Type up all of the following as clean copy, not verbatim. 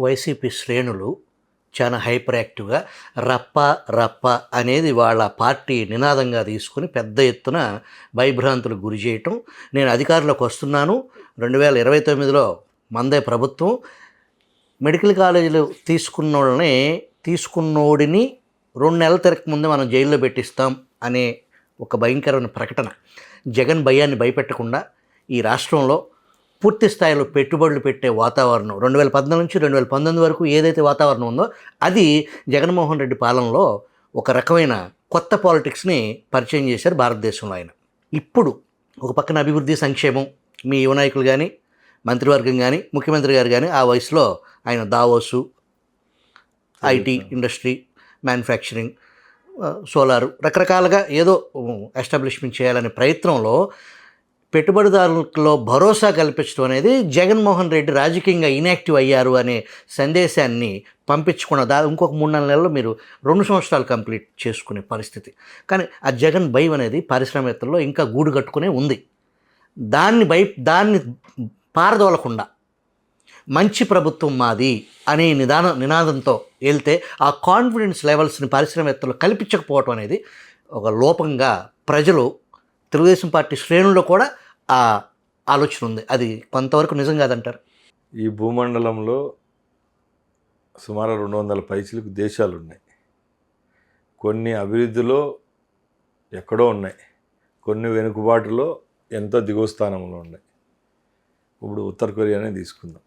YCP శ్రేణులు చాలా hyper యాక్టివ్గా రప్ప రప్ప అనేది వాళ్ళ పార్టీ నినాదంగా తీసుకుని పెద్ద ఎత్తున భయభ్రాంతులకు గురి చేయటం. నేను అధికారంలోకి వస్తున్నాను, 2029లో మందే ప్రభుత్వం, మెడికల్ కాలేజీలు తీసుకున్నోడిని 2 నెలల తిరగకముందే మనం జైల్లో పెట్టిస్తాం అనే ఒక భయంకరమైన ప్రకటన జగన్ భయాన్ని భయపెట్టకుండా ఈ రాష్ట్రంలో పూర్తి స్థాయిలో పెట్టుబడులు పెట్టే వాతావరణం 2014 నుంచి 2019 వరకు ఏదైతే వాతావరణం ఉందో అది జగన్మోహన్ రెడ్డి పాలనలో ఒక రకమైన కొత్త పాలిటిక్స్ని పరిచయం చేశారు భారతదేశంలో ఆయన. ఇప్పుడు ఒక పక్కన అభివృద్ధి సంక్షేమం, మీ యువ నాయకులు కానీ మంత్రివర్గం కానీ ముఖ్యమంత్రి గారు కానీ ఆ వయసులో ఆయన Davos, IT industry, manufacturing, solar రకరకాలుగా ఏదో ఎస్టాబ్లిష్మెంట్ చేయాలనే ప్రయత్నంలో పెట్టుబడిదారులలో భరోసా కల్పించడం అనేది జగన్మోహన్ రెడ్డి రాజకీయంగా ఇన్యాక్టివ్ అయ్యారు అనే సందేశాన్ని పంపించకుండా ఇంకొక 3-4 నెలల్లో మీరు 2 సంవత్సరాలు కంప్లీట్ చేసుకునే పరిస్థితి. కానీ ఆ జగన్ భయం అనేది పారిశ్రామికవేత్తల్లో ఇంకా గూడు కట్టుకునే ఉంది. దాన్ని పారదోలకుండా మంచి ప్రభుత్వం మాది అనే నినాదంతో వెళ్తే ఆ కాన్ఫిడెన్స్ లెవెల్స్ని పారిశ్రామికవేత్తలు కల్పించకపోవటం అనేది ఒక లోపంగా ప్రజలు తెలుగుదేశం పార్టీ శ్రేణుల్లో కూడా ఆ ఆలోచన ఉంది. అది కొంతవరకు నిజం కాదంటారు. ఈ భూమండలంలో సుమారు 200 పైచిలకు దేశాలు ఉన్నాయి. కొన్ని అభివృద్ధిలో ఎక్కడో ఉన్నాయి, కొన్ని వెనుకబాటులో ఎంతో దిగువ స్థానంలో ఉన్నాయి. ఇప్పుడు ఉత్తర కొరియానే తీసుకుందాం.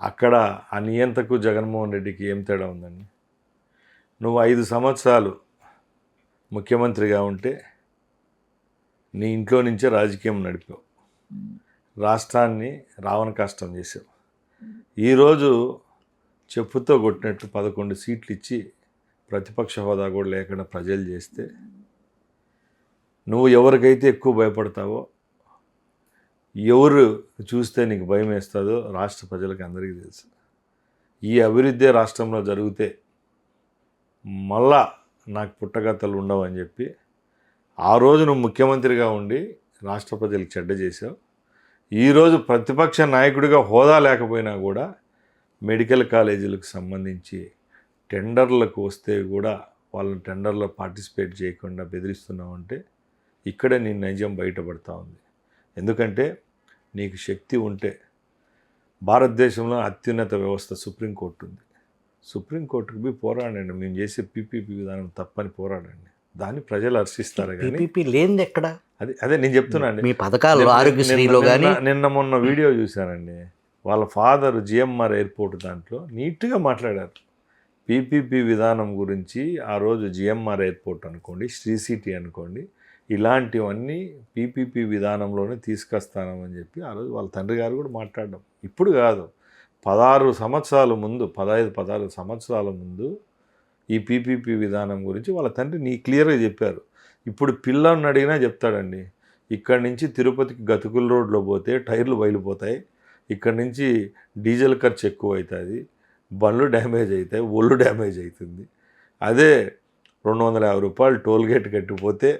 అక్కడ ఆ నియంతకు జగన్మోహన్ రెడ్డికి ఏం తేడా ఉందండి? నువ్వు 5 సంవత్సరాలు ముఖ్యమంత్రిగా ఉంటే నీ ఇంట్లో నుంచే రాజకీయం నడిపావు, రాష్ట్రాన్ని రావణ కష్టం చేసావు. ఈరోజు చెప్పుతో కొట్టినట్టు 11 సీట్లు ఇచ్చి ప్రతిపక్ష హోదా కూడా లేకుండా ప్రజలు చేస్తే నువ్వు ఎవరికైతే ఎక్కువ భయపడతావో, ఎవరు చూస్తే నీకు భయం వేస్తుందో రాష్ట్ర ప్రజలకు అందరికీ తెలుసు. ఈ అభివృద్ధి రాష్ట్రంలో జరిగితే మళ్ళా నాకు పుట్టగత్తలు ఉండవు అని చెప్పి ఆ రోజు నువ్వు ముఖ్యమంత్రిగా ఉండి రాష్ట్ర ప్రజలకు చెడ్డ చేసావు. ఈరోజు ప్రతిపక్ష నాయకుడిగా హోదా లేకపోయినా కూడా మెడికల్ కాలేజీలకు సంబంధించి టెండర్లకు వస్తే కూడా వాళ్ళని టెండర్లో పార్టిసిపేట్ చేయకుండా బెదిరిస్తున్నావు అంటే ఇక్కడే నీ నైజం బయటపడతా ఉంది. ఎందుకంటే నీకు శక్తి ఉంటే భారతదేశంలో అత్యున్నత వ్యవస్థ సుప్రీంకోర్టు ఉంది. సుప్రీంకోర్టుకు పోయి పోరాడండి, మేము చేసే పీపీపీ విధానం తప్పని పోరాడండి. దాన్ని ప్రజలు హర్షిస్తారు. కానీ లేనిది ఎక్కడ? అదే నేను చెప్తున్నాను. మీ పథకాలు ఆరోగ్యశ్రీలో కానీ నిన్న మొన్న వీడియో చూశానండి. వాళ్ళ ఫాదర్ జిఎంఆర్ ఎయిర్పోర్ట్ దాంట్లో నీట్గా మాట్లాడారు పీపీపీ విధానం గురించి. ఆ రోజు జిఎంఆర్ ఎయిర్పోర్ట్ అనుకోండి, శ్రీ సిటీ అనుకోండి, ఇలాంటివన్నీ పీపీపీ విధానంలోనే తీసుకొస్తానని చెప్పి ఆ రోజు వాళ్ళ తండ్రి గారు కూడా మాట్లాడడం. ఇప్పుడు కాదు, 16 సంవత్సరాల ముందు, 15-16 సంవత్సరాల ముందు ఈ పీపీపీ విధానం గురించి వాళ్ళ తండ్రి క్లియర్గా చెప్పారు. ఇప్పుడు పిల్లని అడిగినా చెప్తాడండి, ఇక్కడి నుంచి తిరుపతికి గతుకుల రోడ్లో పోతే టైర్లు బయలుపోతాయి, ఇక్కడి నుంచి డీజిల్ ఖర్చు ఎక్కువ అవుతుంది, బండ్లు డ్యామేజ్ అవుతాయి, ఒళ్ళు డ్యామేజ్ అవుతుంది. అదే 250 రూపాయలు టోల్గేట్ కట్టిపోతే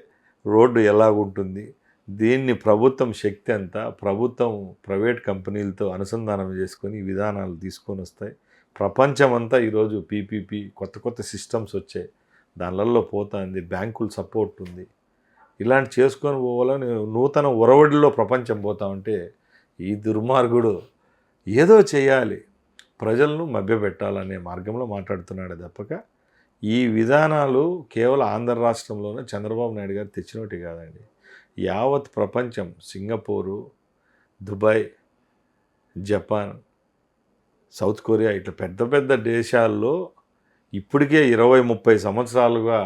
రోడ్డు ఎలాగుంటుంది, దీన్ని ప్రభుత్వం శక్తి అంతా ప్రభుత్వం ప్రైవేట్ కంపెనీలతో అనుసంధానం చేసుకొని ఈ విధానాలు తీసుకొని వస్తాయి. ప్రపంచమంతా ఈరోజు పీపీపీ కొత్త సిస్టమ్స్ వచ్చాయి, దానిలలో పోతుంది, బ్యాంకుల సపోర్ట్ ఉంది. ఇలాంటి చేసుకొని పోవాలని నూతన ఒరవడిలో ప్రపంచం పోతా ఉంటే ఈ దుర్మార్గుడు ఏదో చేయాలి, ప్రజలను మభ్యపెట్టాలనే మార్గంలో మాట్లాడుతున్నాడు తప్పక ఈ విధానాలు కేవలం ఆంధ్ర రాష్ట్రంలోనే చంద్రబాబు నాయుడు గారు తెచ్చినట్టు కాదండి. యావత్ ప్రపంచం, Singapore, Dubai, Japan, south Korea ఇట్లా పెద్ద దేశాల్లో ఇప్పటికే 20-30 సంవత్సరాలుగా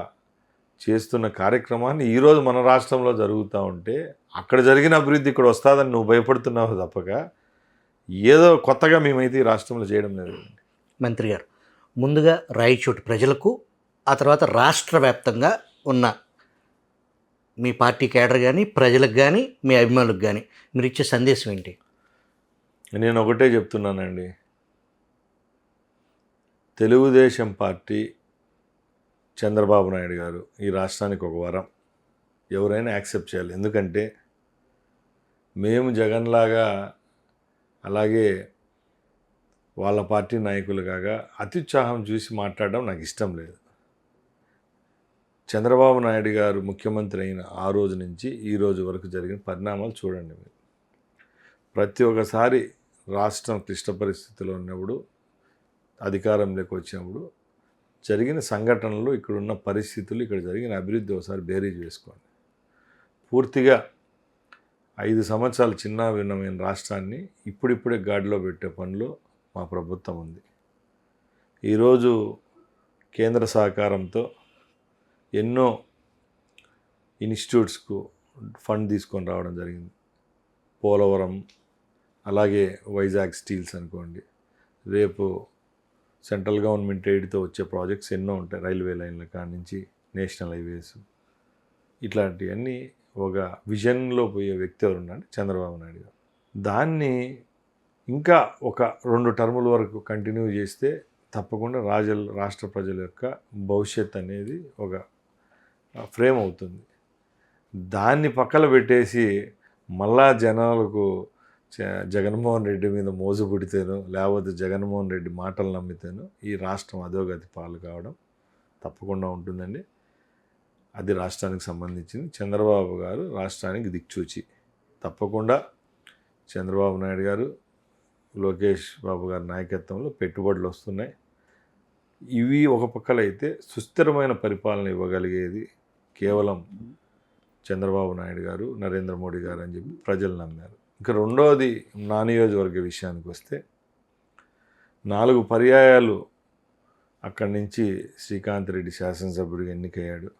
చేస్తున్న కార్యక్రమాన్ని ఈరోజు మన రాష్ట్రంలో జరుగుతూ ఉంటే అక్కడ జరిగిన అభివృద్ధి ఇక్కడ వస్తుందని నువ్వు భయపడుతున్నావు తప్పక ఏదో కొత్తగా మేమైతే ఈ రాష్ట్రంలో చేయడం లేదు. మంత్రి గారు, ముందుగా రాయచోటి ప్రజలకు, ఆ తర్వాత రాష్ట్ర వ్యాప్తంగా ఉన్న మీ పార్టీ కేడర్ కానీ ప్రజలకు కానీ మీ అభిమానులకు కానీ మీరు ఇచ్చే సందేశం ఏంటి? నేను ఒకటే చెప్తున్నానండి, తెలుగుదేశం పార్టీ, చంద్రబాబు నాయుడు గారు ఈ రాష్ట్రానికి ఒక వరం ఎవరైనా యాక్సెప్ట్ చేయాలి. ఎందుకంటే మేము జగన్లాగా అలాగే వాళ్ళ పార్టీ నాయకులు కాగా అత్యుత్సాహం చూసి మాట్లాడడం నాకు ఇష్టం లేదు. చంద్రబాబు నాయుడు గారు ముఖ్యమంత్రి అయిన ఆ రోజు నుంచి ఈ రోజు వరకు జరిగిన పరిణామాలు చూడండి మీరు. ప్రతి ఒక్కసారి రాష్ట్రం క్లిష్ట పరిస్థితిలో ఉన్నప్పుడు, అధికారంలోకి వచ్చినప్పుడు జరిగిన సంఘటనలు, ఇక్కడున్న పరిస్థితులు, ఇక్కడ జరిగిన అభివృద్ధి ఒకసారి బేరీజ్ వేసుకోండి. పూర్తిగా 5 సంవత్సరాలు చిన్న భిన్నమైన రాష్ట్రాన్ని ఇప్పుడిప్పుడే గాడిలో పెట్టే పనిలో మా ప్రభుత్వం ఉంది. ఈరోజు కేంద్ర సహకారంతో ఎన్నో ఇన్స్టిట్యూట్స్కు ఫండ్ తీసుకొని రావడం జరిగింది. పోలవరం, అలాగే వైజాగ్ స్టీల్స్ అనుకోండి, రేపు సెంట్రల్ గవర్నమెంట్ ఎయిడ్తో వచ్చే ప్రాజెక్ట్స్ ఎన్నో ఉంటాయి. రైల్వే లైన్ల కాడ నుంచి నేషనల్ హైవేస్, ఇట్లాంటివన్నీ ఒక విజన్లో పోయే వ్యక్తి ఎవరు ఉన్నారంటే చంద్రబాబు నాయుడు గారు. దాన్ని ఇంకా ఒక 2 టర్ముల వరకు కంటిన్యూ చేస్తే తప్పకుండా రాష్ట్ర ప్రజల యొక్క భవిష్యత్ అనేది ఒక ఫ్రేమ్ అవుతుంది. దాన్ని పక్కన పెట్టేసి మళ్ళా జనాలకు జగన్మోహన్ రెడ్డి మీద మోజు పుడితేనో, లేకపోతే జగన్మోహన్ రెడ్డి మాటలు నమ్మితేనో ఈ రాష్ట్రం అధోగతి పాలు కావడం తప్పకుండా ఉంటుందండి. అది రాష్ట్రానికి సంబంధించింది. చంద్రబాబు గారు రాష్ట్రానికి దిక్చూచి. తప్పకుండా చంద్రబాబు నాయుడు గారు, లోకేష్ బాబు గారి నాయకత్వంలో పెట్టుబడులు వస్తున్నాయి. ఇవి ఒక పక్కలైతే సుస్థిరమైన పరిపాలన ఇవ్వగలిగేది కేవలం చంద్రబాబు నాయుడు గారు, నరేంద్ర మోడీ గారు అని చెప్పి ప్రజలు నమ్మారు. ఇక రెండవది నా నియోజకవర్గ విషయానికి వస్తే 4 పర్యాయాలు అక్కడి నుంచి శ్రీకాంత్ రెడ్డి శాసనసభ్యుడిగా ఎన్నికయ్యాడు.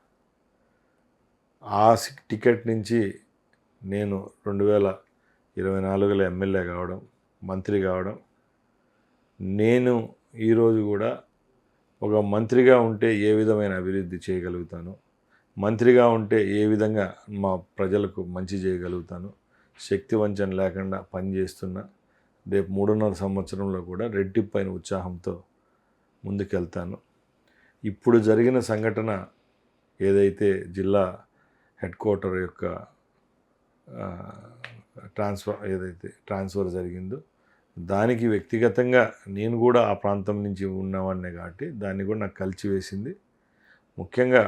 ఆ టికెట్ నుంచి నేను 2024లో ఎమ్మెల్యే కావడం, మంత్రి కావడం. నేను ఈరోజు కూడా ఒక మంత్రిగా ఉంటే ఏ విధమైన అభివృద్ధి చేయగలుగుతాను, మంత్రిగా ఉంటే ఏ విధంగా మా ప్రజలకు మంచి చేయగలుగుతాను, శక్తి వంచన లేకుండా పనిచేస్తున్నా. రేపు 3.5 సంవత్సరంలో కూడా రెట్టింపైన ఉత్సాహంతో ముందుకెళ్తాను. ఇప్పుడు జరిగిన సంఘటన ఏదైతే జిల్లా హెడ్ క్వార్టర్ యొక్క ట్రాన్స్ఫర్ జరిగిందో దానికి వ్యక్తిగతంగా నేను కూడా ఆ ప్రాంతం నుంచి ఉన్నవాడినే కాబట్టి దాన్ని కూడా నాకు కలిసివేసింది. ముఖ్యంగా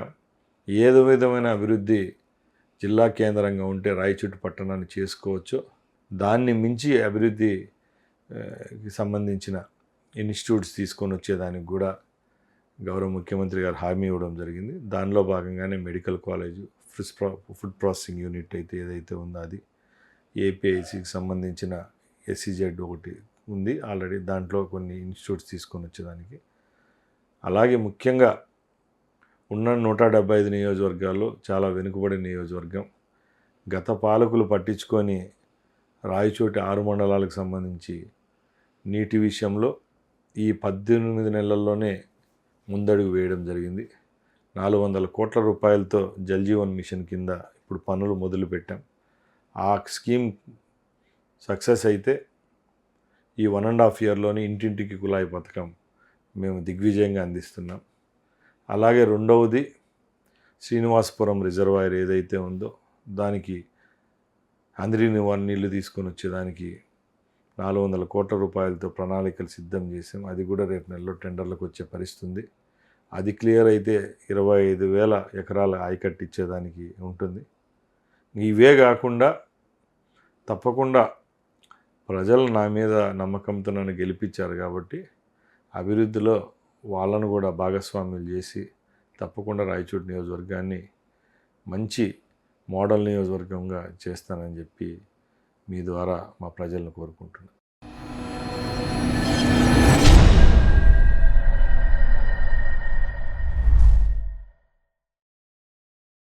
ఏదో విధమైన అభివృద్ధి జిల్లా కేంద్రంగా ఉంటే రాయచోటి పట్టణాన్ని చేసుకోవచ్చో దాన్ని మించి అభివృద్ధికి సంబంధించిన ఇన్స్టిట్యూట్స్ తీసుకొని వచ్చేదానికి కూడా గౌరవ ముఖ్యమంత్రి గారు హామీ ఇవ్వడం జరిగింది. దానిలో భాగంగానే medical college, food processing unit అయితే ఏదైతే ఉందో అది, ఏపీఐసికి సంబంధించిన ఎస్సీజెడ్ ఒకటి ఉంది ఆల్రెడీ, దాంట్లో కొన్ని ఇన్స్టిట్యూట్స్ తీసుకొని వచ్చేదానికి. అలాగే ముఖ్యంగా ఉన్న 175 నియోజకవర్గాల్లో చాలా వెనుకబడిన నియోజకవర్గం. గత పాలకులు పట్టించుకొని రాయచోటి 6 మండలాలకు సంబంధించి నీటి విషయంలో ఈ 18 నెలల్లోనే ముందడుగు వేయడం జరిగింది. 400 కోట్ల రూపాయలతో జల్ జీవన్ మిషన్ కింద ఇప్పుడు పనులు మొదలుపెట్టాం. ఆ స్కీమ్ సక్సెస్ అయితే ఈ 1.5 ఇయర్లోనే ఇంటింటికి కుళాయి పథకం మేము దిగ్విజయంగా అందిస్తున్నాం. అలాగే రెండవది శ్రీనివాసపురం రిజర్వాయర్ ఏదైతే ఉందో దానికి నీళ్లు తీసుకొని వచ్చేదానికి 400 కోట్ల రూపాయలతో ప్రణాళికలు సిద్ధం చేసాం. అది కూడా రేపు నెలలో టెండర్లకు వచ్చే పరిస్థితుంది. అది క్లియర్ అయితే 25,000 ఎకరాల ఆయకట్టు ఇచ్చేదానికి ఉంటుంది. ఇవే కాకుండా తప్పకుండా ప్రజలు నా మీద నమ్మకంతో నన్ను గెలిపించారు కాబట్టి అభివృద్ధిలో వాళ్ళను కూడా భాగస్వామ్యులు చేసి తప్పకుండా రాయచోటి నియోజకవర్గాన్ని మంచి మోడల్ నియోజకవర్గంగా చేస్తానని చెప్పి మీ ద్వారా మా ప్రజలను కోరుకుంటున్నాను.